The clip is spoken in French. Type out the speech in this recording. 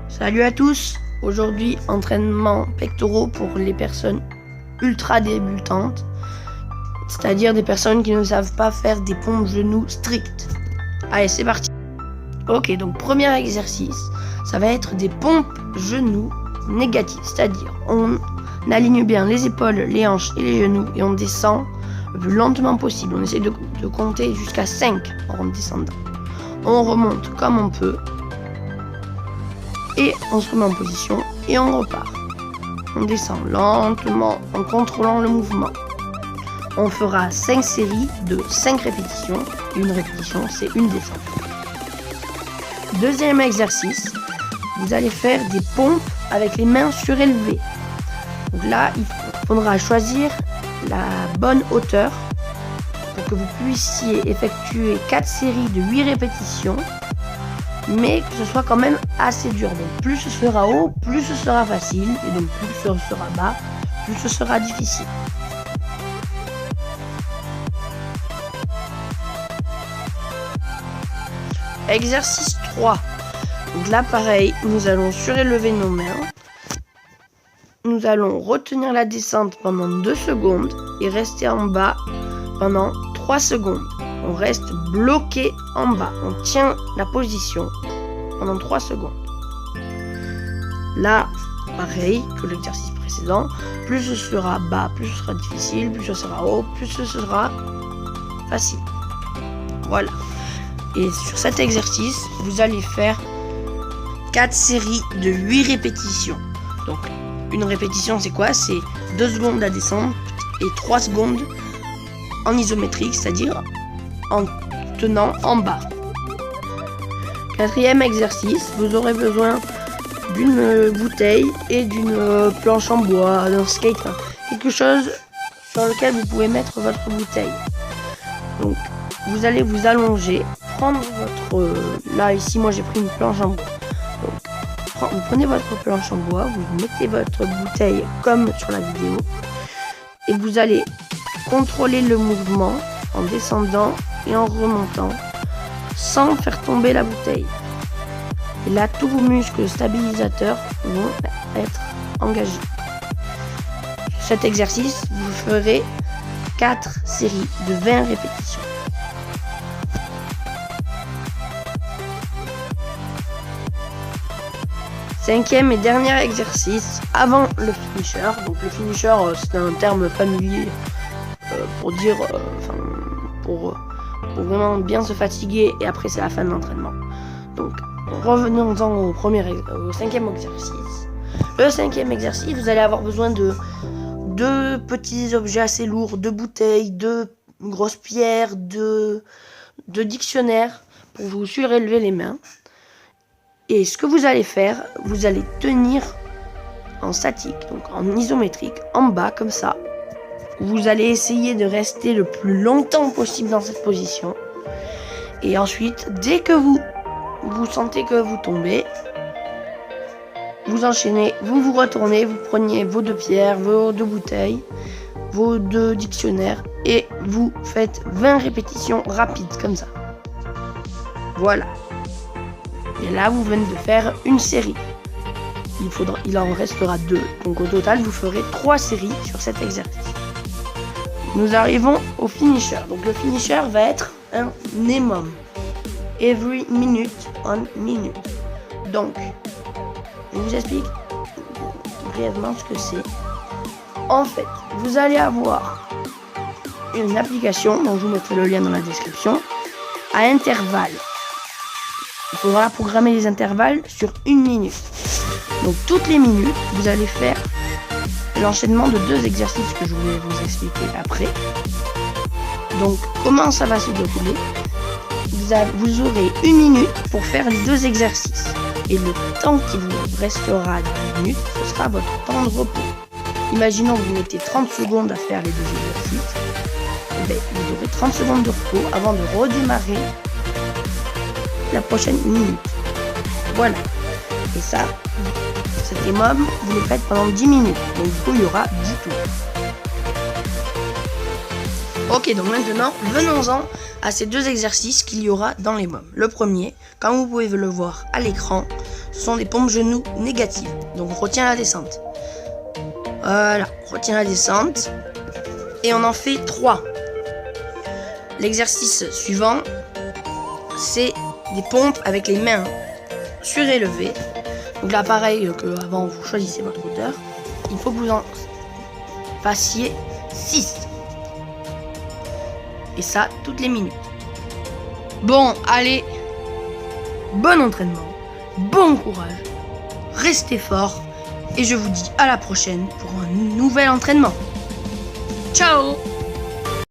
Salut à tous. Aujourd'hui, entraînement pectoraux pour les personnes ultra débutantes, c'est-à-dire des personnes qui ne savent pas faire des pompes genoux strictes. Allez, c'est parti. Ok, donc premier exercice, ça va être des pompes genoux négatives, c'est-à-dire on aligne bien les épaules, les hanches et les genoux et on descend le plus lentement possible. On essaie de compter jusqu'à 5 en descendant. On remonte comme on peut. Et on se remet en position et on repart. On descend lentement en contrôlant le mouvement. On fera 5 séries de 5 répétitions. Une répétition, c'est une descente. Deuxième exercice, vous allez faire des pompes avec les mains surélevées. Donc là, il faudra choisir la bonne hauteur pour que vous puissiez effectuer 4 séries de 8 répétitions. Mais que ce soit quand même assez dur. Donc plus ce sera haut, plus ce sera facile. Et donc plus ce sera bas, plus ce sera difficile. Exercice 3. Donc là pareil, nous allons surélever nos mains. Nous allons retenir la descente pendant 2 secondes et rester en bas pendant 3 secondes. On reste bloqué en bas. On tient la position pendant 3 secondes. Là, pareil que l'exercice précédent, plus ce sera bas, plus ce sera difficile, plus ce sera haut, plus ce sera facile. Voilà. Et sur cet exercice, vous allez faire 4 séries de 8 répétitions. Donc, une répétition, c'est quoi? C'est 2 secondes à descendre et 3 secondes en isométrique, c'est-à-dire en tenant en bas. Quatrième exercice, vous aurez besoin d'une bouteille et d'une planche en bois, d'un skate, quelque chose sur lequel vous pouvez mettre votre bouteille. Donc vous allez vous allonger, prendre votre... là ici moi j'ai pris une planche en bois. Donc vous prenez votre planche en bois, vous mettez votre bouteille comme sur la vidéo et vous allez contrôler le mouvement en descendant et en remontant sans faire tomber la bouteille. Et là, tous vos muscles stabilisateurs vont être engagés. Sur cet exercice, vous ferez 4 séries de 20 répétitions. Cinquième et dernier exercice avant le finisher. Donc le finisher, c'est un terme familier pour dire... pour vraiment bien se fatiguer et après c'est la fin de l'entraînement. Donc revenons-en au cinquième exercice. Le cinquième exercice, vous allez avoir besoin de 2 petits objets assez lourds, 2 bouteilles, 2 grosses pierres, 2 dictionnaires pour vous surélever les mains. Et ce que vous allez faire, vous allez tenir en statique, donc en isométrique, en bas comme ça. Vous allez essayer de rester le plus longtemps possible dans cette position. Et ensuite, dès que vous sentez que vous tombez, vous enchaînez, vous retournez, vous prenez vos 2 pierres, vos 2 bouteilles, vos 2 dictionnaires et vous faites 20 répétitions rapides comme ça. Voilà. Et là, vous venez de faire une série. Il en restera 2. Donc au total, vous ferez 3 séries sur cet exercice. Nous arrivons au finisher. Donc le finisher va être un EMOM. Every minute on minute. Donc, je vous explique brièvement ce que c'est. En fait, vous allez avoir une application, dont je vous mettrai le lien dans la description, à intervalles. Il faudra programmer les intervalles sur 1 minute. Donc toutes les minutes, vous allez faire l'enchaînement de 2 exercices que je vais vous expliquer après. Donc comment ça va se dérouler? Vous aurez 1 minute pour faire les 2 exercices. Et le temps qui vous restera dans la minute, ce sera votre temps de repos. Imaginons que vous mettez 30 secondes à faire les 2 exercices. Et bien, vous aurez 30 secondes de repos avant de redémarrer la prochaine minute. Voilà. Et ça, cet EMOM, vous le faites pendant 10 minutes. Donc du coup, il y aura 10 tours. Ok, donc maintenant, venons-en à ces 2 exercices qu'il y aura dans l'EMOM. Le premier, comme vous pouvez le voir à l'écran, Ce sont des pompes genoux négatives. Donc on retient la descente. Voilà, on retient la descente. Et on en fait 3. L'exercice suivant, c'est des pompes avec les mains surélevées. Donc là, pareil que avant, vous choisissez votre hauteur. Il faut que vous en fassiez 6. Et ça, toutes les minutes. Bon, allez. Bon entraînement. Bon courage. Restez fort. Et je vous dis à la prochaine pour un nouvel entraînement. Ciao!